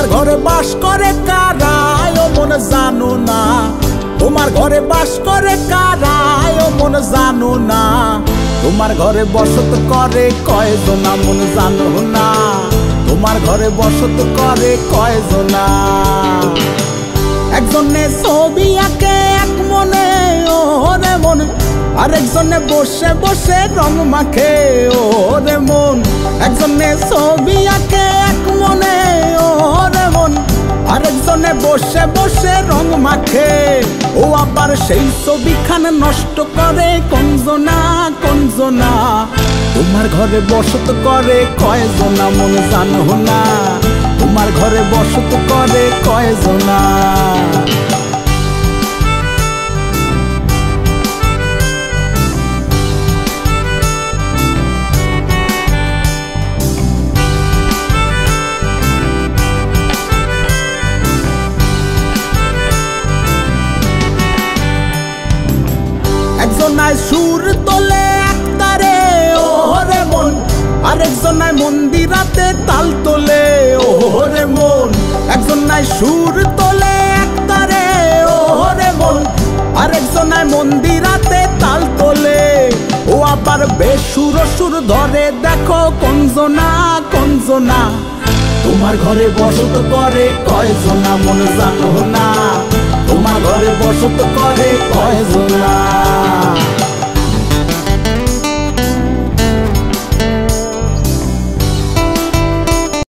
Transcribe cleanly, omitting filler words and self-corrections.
তোমার ঘরে বাস করে কারা ও মন জানো না, তোমার ঘরে বাস করে কারা ও মন জানো না, তোমার ঘরে বসত করে কয়জনা মন জানো না, তোমার ঘরে বসত করে কয়জনা। একজনে ছবি আঁকে এক মনে ওরে মন, আরেকজনে বসে বসে রং মাখে ওরে মন। একজনে ছবি আঁকে এক মনে ওরে মন, আরেকজনে বসে বসে রং মাখে। ও আবার সেই ছবিখান নষ্ট করে কোনজনা কোনজনা, তোমার ঘরে বসত করে কয়জনা মন জানো না, তোমার ঘরে বসত করে কয়জনা। একজনায় সুর তোলে একতারে ওরে মন, আরেকজনায় মন্দিরাতে তাল তোলে ওরে মন। একজনায় সুর তোলে একতারে ওরে মন, আরেকজনায় মন্দিরাতে তাল তোলে। ও আবার বেসুর সুর ধরে দেখো কোনজনা কোনজনা, তোমার ঘরে বসত করে কয়জনা মন জানো না, তোমার ঘরে বসত করে কয়জনা।